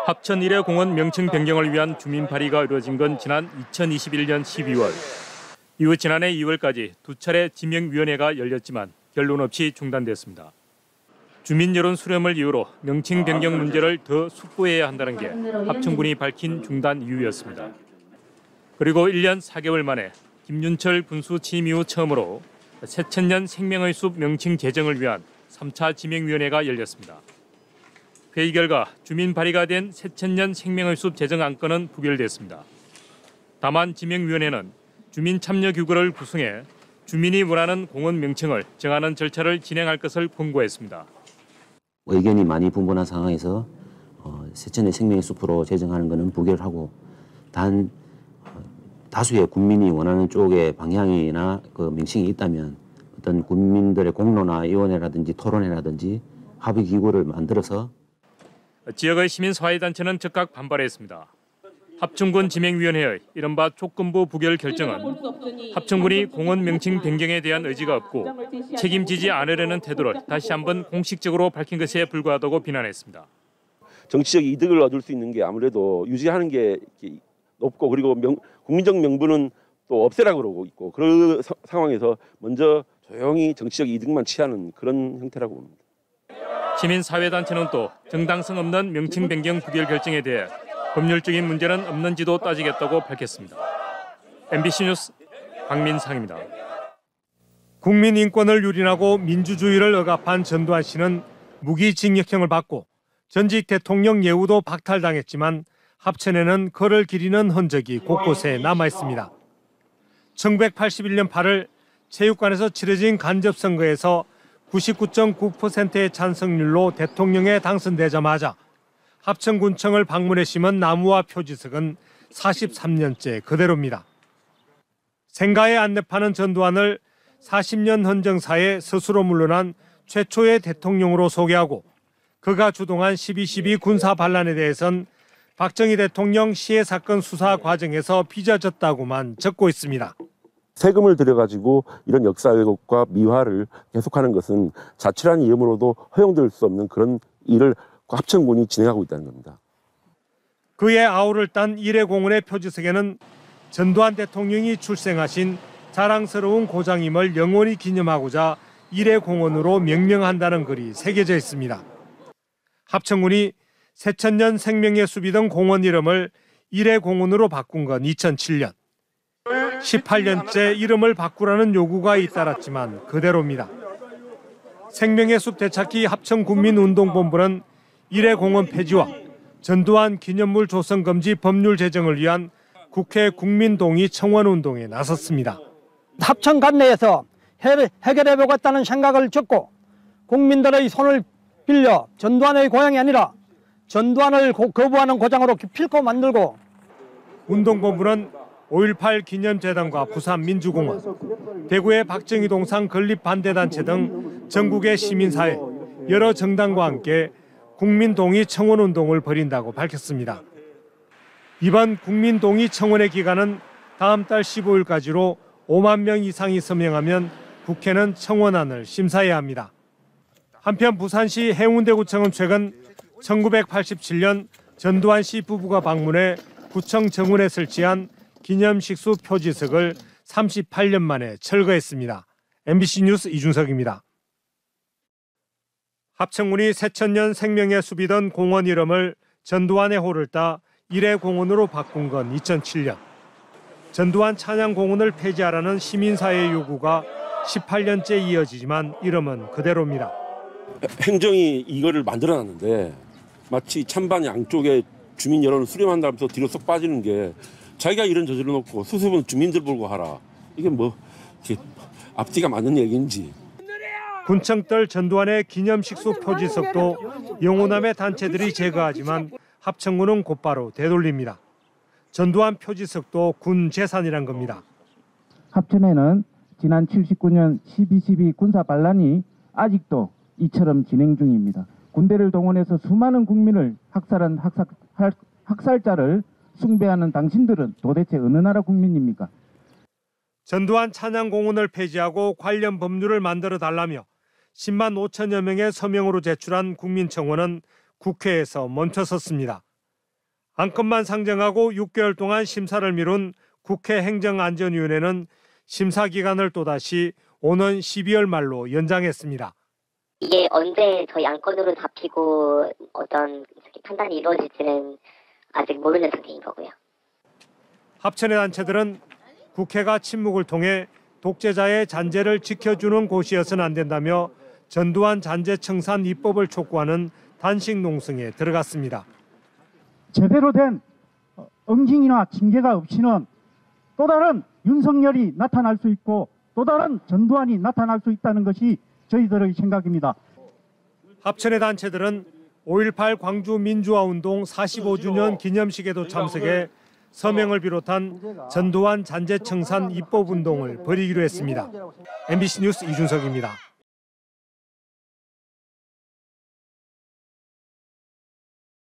합천 일회공원 명칭 변경을 위한 주민 발의가 이루어진 건 지난 2021년 12월. 이후 지난해 2월까지 두 차례 지명위원회가 열렸지만 결론 없이 중단됐습니다. 주민 여론 수렴을 이유로 명칭 변경 문제를 더 숙고해야 한다는 게 합천군이 밝힌 중단 이유였습니다. 그리고 1년 4개월 만에 김윤철 군수 취임 이후 처음으로 새천년 생명의 숲 명칭 제정을 위한 3차 지명위원회가 열렸습니다. 회의 결과 주민 발의가 된 새천년 생명의 숲 제정 안건은 부결됐습니다. 다만 지명위원회는 주민 참여 규구를 구성해 주민이 원하는 공원 명칭을 정하는 절차를 진행할 것을 권고했습니다. 의견이 많이 분분한 상황에서 새천년 생명의 숲으로 제정하는 것은 부결하고 단 다수의 국민이 원하는 쪽의 방향이나 그 명칭이 있다면 어떤 국민들의 공론화 위원회라든지 토론회라든지 합의 기구를 만들어서 지역의 시민사회단체는 즉각 반발했습니다. 합천군 지명위원회의 이른바 조건부 부결 결정은 합천군이 공원 명칭 변경에 대한 의지가 없고 책임지지 않으려는 태도를 다시 한번 공식적으로 밝힌 것에 불과하다고 비난했습니다. 정치적 이득을 얻을 수 있는 게 아무래도 유지하는 게 높고 그리고 국민적 명분은 또 없애라고 그러고 있고 그런 상황에서 먼저 조용히 정치적 이득만 취하는 그런 형태라고 봅니다. 시민사회단체는 또 정당성 없는 명칭 변경 부결 결정에 대해 법률적인 문제는 없는지도 따지겠다고 밝혔습니다. MBC 뉴스 박민상입니다. 국민 인권을 유린하고 민주주의를 억압한 전두환 씨는 무기징역형을 받고 전직 대통령 예우도 박탈당했지만 합천에는 그를 기리는 흔적이 곳곳에 남아 있습니다. 1981년 8월 체육관에서 치러진 간접선거에서 99.9%의 찬성률로 대통령에 당선되자마자 합천군청을 방문해 심은 나무와 표지석은 43년째 그대로입니다. 생가의 안내파는 전두환을 40년 헌정사에 스스로 물러난 최초의 대통령으로 소개하고 그가 주동한 12.12 군사 반란에 대해선 박정희 대통령 시해 사건 수사 과정에서 빚어졌다고만 적고 있습니다. 세금을 들여가지고 이런 역사 왜곡과 미화를 계속하는 것은 자출한 이름으로도 허용될 수 없는 그런 일을 합천군이 진행하고 있다는 겁니다. 그의 아우를 딴 일회공원의 표지석에는 전두환 대통령이 출생하신 자랑스러운 고장임을 영원히 기념하고자 일회공원으로 명명한다는 글이 새겨져 있습니다. 합천군이 새천년 생명의 숲이던 공원 이름을 일회공원으로 바꾼 건 2007년. 18년째 이름을 바꾸라는 요구가 잇따랐지만 그대로입니다. 생명의 숲 되찾기 합천군민운동본부는 일회공원 폐지와 전두환 기념물 조성 금지 법률 제정을 위한 국회 국민동의 청원운동에 나섰습니다. 합천 관내에서 해결해보겠다는 생각을 접고 국민들의 손을 빌려 전두환의 고향이 아니라 전두환을 거부하는 고장으로 기필코 만들고 운동본부는 5.18 기념재단과 부산민주공원, 대구의 박정희 동상 건립반대단체 등 전국의 시민사회, 여러 정당과 함께 국민동의 청원운동을 벌인다고 밝혔습니다. 이번 국민동의 청원의 기간은 다음 달 15일까지로 5만 명 이상이 서명하면 국회는 청원안을 심사해야 합니다. 한편 부산시 해운대구청은 최근 1987년 전두환 씨 부부가 방문해 구청 정원에 설치한 기념식수 표지석을 38년 만에 철거했습니다. MBC 뉴스 이준석입니다. 합천군이 새천년 생명의 숲이던 공원 이름을 전두환의 호를 따 일회공원으로 바꾼 건 2007년. 전두환 찬양공원을 폐지하라는 시민사회의 요구가 18년째 이어지지만 이름은 그대로입니다. 행정이 이거를 만들어놨는데 마치 찬반 양쪽에 주민 여론을 수렴한다면서 뒤로 쏙 빠지는 게 자기가 이런 저질러 놓고 수습은 주민들 보고 하라. 이게 뭐 앞뒤가 맞는 얘기인지. 군청떨 전두환의 기념식수 표지석도 영호남의 단체들이 제거하지만 합천군은 곧바로 되돌립니다. 전두환 표지석도 군 재산이란 겁니다. 합천에는 지난 79년 12.12 군사 반란이 아직도 이처럼 진행 중입니다. 군대를 동원해서 수많은 국민을 학살한 학살자를 숭배하는 당신들은 도대체 어느 나라 국민입니까? 전두환 찬양공원을 폐지하고 관련 법률을 만들어 달라며 10만 5천여 명의 서명으로 제출한 국민청원은 국회에서 멈춰섰습니다. 안건만 상정하고 6개월 동안 심사를 미룬 국회 행정안전위원회는 심사 기간을 또다시 오는 12월 말로 연장했습니다. 이게 언제 저희 안건으로 잡히고 어떤 판단이 이루어질지는 아직 모르는 상태인 거고요. 합천의 단체들은 국회가 침묵을 통해 독재자의 잔재를 지켜주는 곳이어서는 안 된다며 전두환 잔재 청산 입법을 촉구하는 단식 농성에 들어갔습니다. 제대로 된 응징이나 징계가 없이는 또 다른 윤석열이 나타날 수 있고 또 다른 전두환이 나타날 수 있다는 것이 저희들의 생각입니다. 합천의 단체들은 5.18 광주 민주화운동 45주년 기념식에도 참석해 서명을 비롯한 전두환 잔재 청산 입법운동을 벌이기로 했습니다. MBC 뉴스 이준석입니다.